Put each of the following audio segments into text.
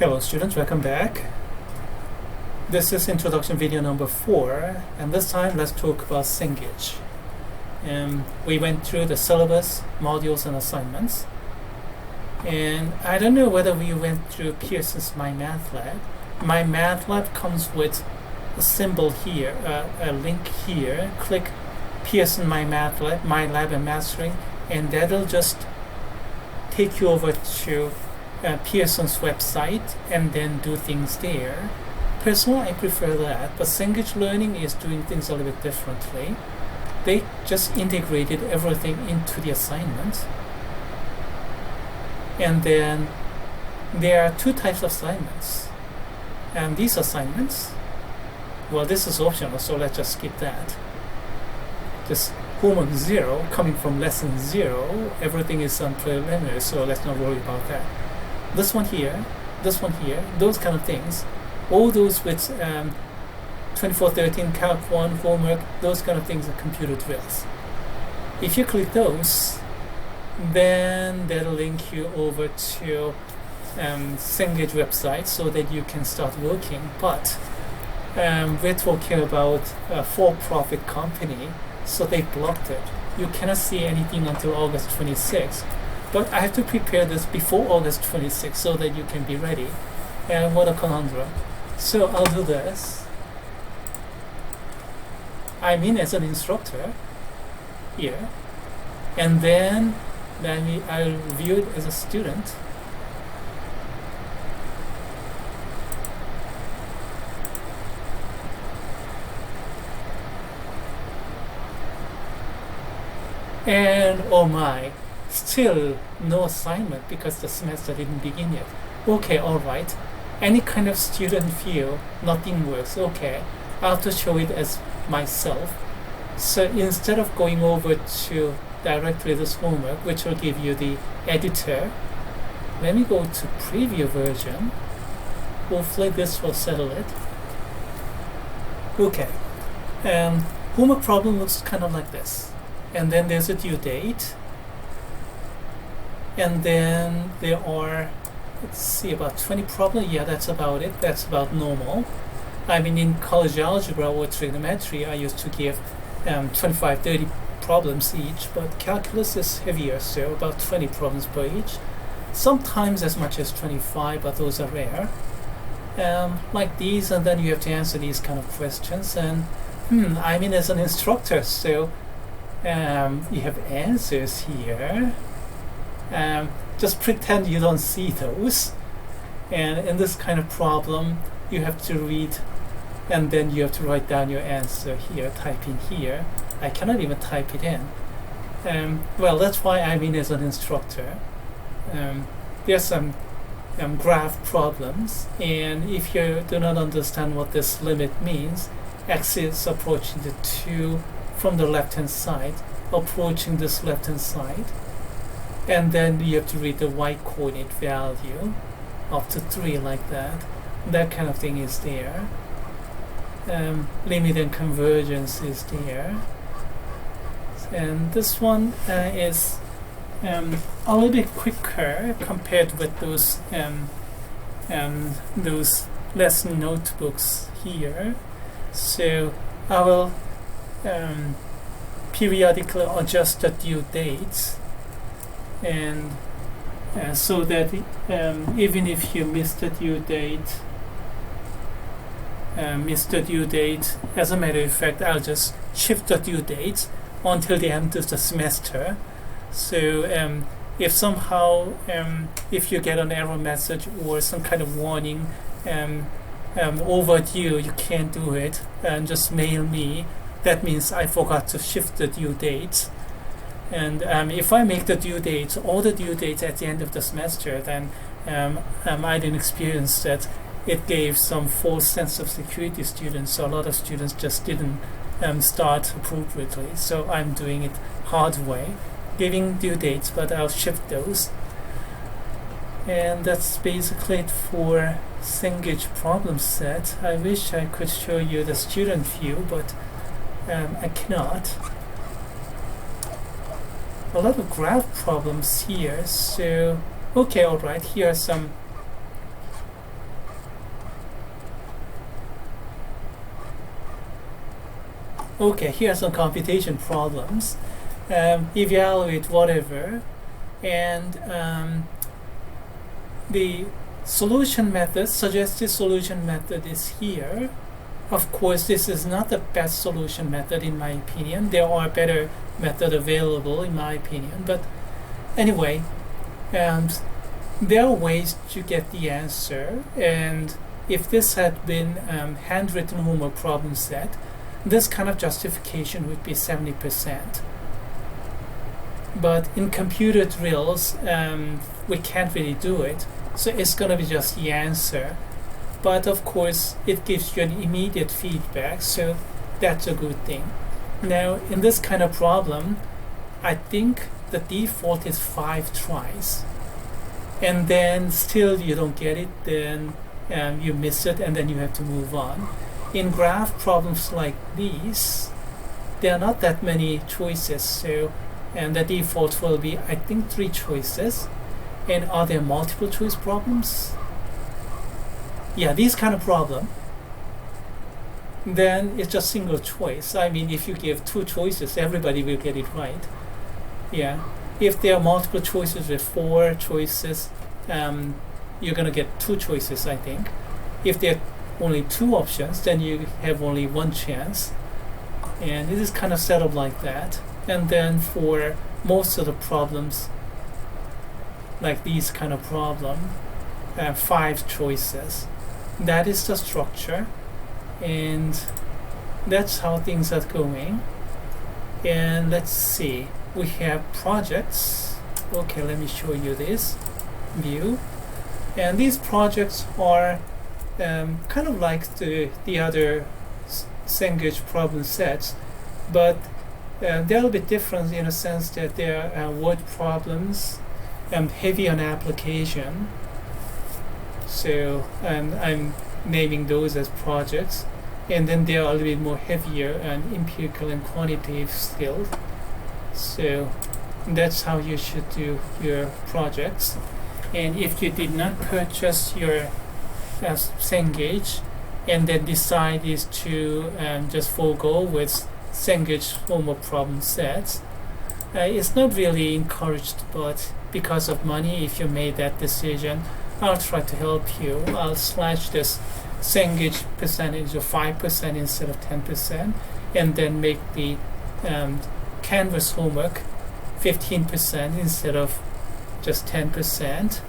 Hello students, welcome back. This is introduction video number 4, and this time let's talk about Cengage. We went through the syllabus, modules and assignments, and I don't know whether we went through Pearson's My Math Lab. My Math Lab comes with a symbol here, a link here. Click Pearson My Math Lab, My Lab and Mastering, and that'll just take you over to Pearson's website and then do things there. Personally, I prefer that, but Cengage Learning is doing things a little bit differently. They just integrated everything into the assignments. And then there are two types of assignments. And these assignments, well, this is optional, so let's just skip that. Just homework 0, coming from lesson 0, everything is on preliminary, so let's not worry about that. This one here, those kind of things, all those with 2413, Calc 1, homework, those kind of things are computer drills. If you click those, then that'll link you over to Cengage website so that you can start working. But we're talking about a for-profit company, so they blocked it. You cannot see anything until August 26th. But I have to prepare this before August 26th so that you can be ready. And what a conundrum. So I'll do this. I'm in as an instructor here. And then I'll view it as a student. And oh my, still no assignment because the semester didn't begin yet. Okay, alright. Any kind of student feel nothing works. Okay, I have to show it as myself. So instead of going over to directly this homework, which will give you the editor, let me go to preview version. Hopefully this will settle it. Okay, homework problem looks kind of like this. And then there's a due date. And then there are, let's see, about 20 problems. Yeah, that's about it. That's about normal. I mean, in college algebra or trigonometry, I used to give 25, 30 problems each, but calculus is heavier, so about 20 problems per each. Sometimes as much as 25, but those are rare. Like these, and then you have to answer these kind of questions. And I mean, as an instructor, so you have answers here. Just pretend you don't see those. And in this kind of problem, you have to read and then you have to write down your answer here, type in here. I cannot even type it in. Well, that's why I'm in as an instructor. There's some graph problems, and if you do not understand what this limit means, x is approaching the 2 from the left-hand side, approaching this left-hand side, and then you have to read the y-coordinate value up to 3 like that. That kind of thing is there. Limit and convergence is there. And this one is a little bit quicker compared with those lesson notebooks here. So I will periodically adjust the due dates, and so that even if you miss the due date, as a matter of fact, I'll just shift the due dates until the end of the semester. So if somehow if you get an error message or some kind of warning, overdue, you can't do it, and just mail me. That means I forgot to shift the due dates. And if I make the due dates, all the due dates at the end of the semester, then I didn't experience that it gave some false sense of security students. So a lot of students just didn't start appropriately. So I'm doing it hard way, giving due dates, but I'll shift those. And that's basically it for Cengage problem set. I wish I could show you the student view, but I cannot. A lot of graph problems here, so okay, alright, here are some Okay, here are some computation problems. Evaluate whatever, and the solution method, suggested solution method is here. Of course, this is not the best solution method in my opinion. There are better methods available in my opinion. But anyway, there are ways to get the answer. And if this had been handwritten homework problem set, this kind of justification would be 70%. But in computer drills, we can't really do it. So it's going to be just the answer. But of course, it gives you an immediate feedback, so that's a good thing. Now, in this kind of problem, I think the default is 5 tries. And then still you don't get it, then you miss it, and then you have to move on. In graph problems like these, there are not that many choices, so and the default will be, I think, 3 choices. And are there multiple choice problems? Yeah, these kind of problem, then it's just single choice. I mean, if you give 2 choices, everybody will get it right. Yeah, if there are multiple choices with 4 choices, you're gonna get 2 choices, I think. If there are only 2 options, then you have only 1 chance. And it is kind of set up like that. And then for most of the problems, like these kind of problem, 5 choices. That is the structure, and that's how things are going. And let's see, we have projects. Okay, let me show you this view. And these projects are kind of like the other Cengage problem sets, but they're a little bit different in a sense that they are word problems, heavy on application. So I'm naming those as projects, and then they are a little bit more heavier and empirical and quantitative skills. So that's how you should do your projects. And if you did not purchase your Cengage and then decide is to just forego with Cengage homework problem sets, it's not really encouraged, but because of money, if you made that decision, I'll try to help you. I'll slash this Cengage percentage of 5% instead of 10%, and then make the Canvas homework 15% instead of just 10%.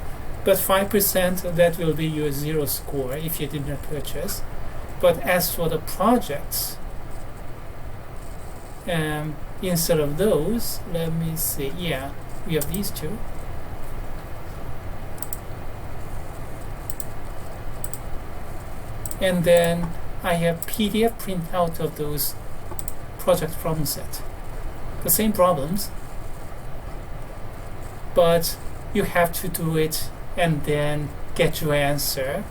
But 5%, that will be your 0 score if you did not purchase. But as for the projects, instead of those, let me see, yeah, we have these 2. And then I have PDF printout of those project problem set. The same problems, but you have to do it and then get your answer.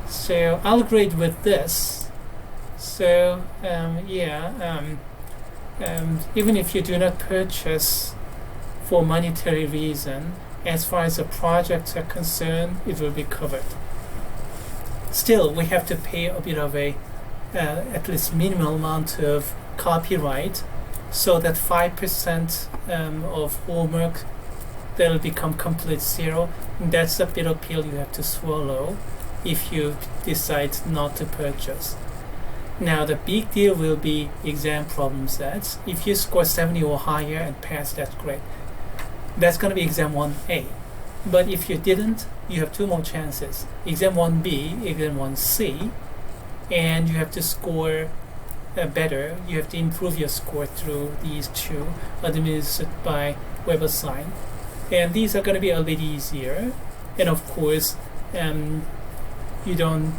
So I'll grade with this. So even if you do not purchase for monetary reason, as far as the projects are concerned, it will be covered. Still, we have to pay a bit of a at least minimal amount of copyright, so that 5% of homework, that will become complete 0. And that's a bitter pill you have to swallow if you decide not to purchase. Now the big deal will be exam problem sets. If you score 70 or higher and pass, that's great. That's going to be exam 1A. But if you didn't, you have 2 more chances. Exam 1B, exam 1C, and you have to score better. You have to improve your score through these 2 administered by WebAssign. And these are going to be a bit easier. And of course, you don't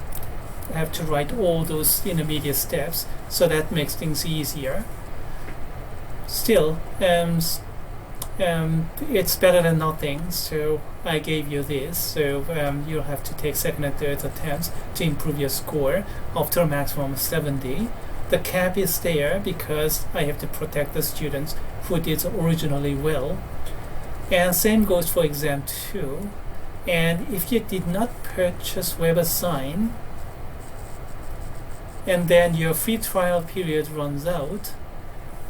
have to write all those intermediate steps, so that makes things easier. Still, it's better than nothing, so I gave you this. So you'll have to take 2nd and 3rd attempts to improve your score up to a maximum of 70. The cap is there because I have to protect the students who did originally well. And same goes for exam 2. And if you did not purchase WebAssign, and then your free trial period runs out,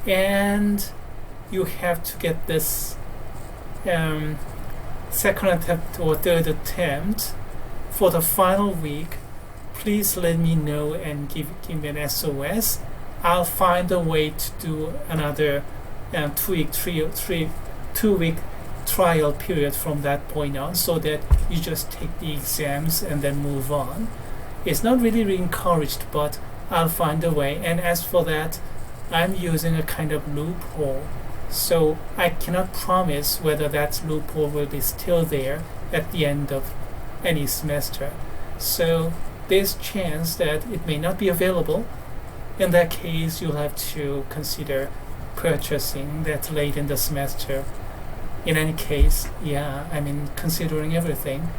and you have to get this second attempt or third attempt for the final week, please let me know and give me an SOS. I'll find a way to do another 2-week trial period from that point on, so that you just take the exams and then move on. It's not really encouraged, but I'll find a way. And as for that, I'm using a kind of loophole, so I cannot promise whether that loophole will be still there at the end of any semester. So there's chance that it may not be available. In that case, you'll have to consider purchasing that late in the semester. In any case, considering everything,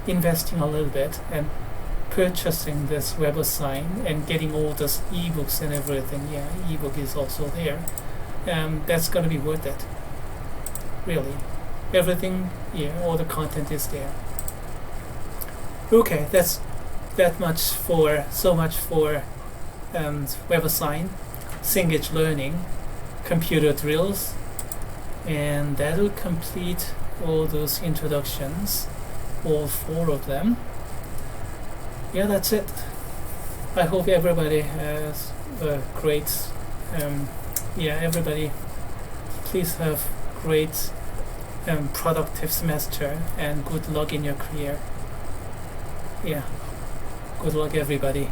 investing a little bit and purchasing this WebAssign and getting all those ebooks and everything, ebook is also there. That's going to be worth it. Really, everything, all the content is there. Okay, that's so much for WebAssign, Cengage Learning, computer drills, and that'll complete all those introductions, all 4 of them. That's it. I hope everybody has a great, everybody please have great productive semester and good luck in your career. Good luck everybody.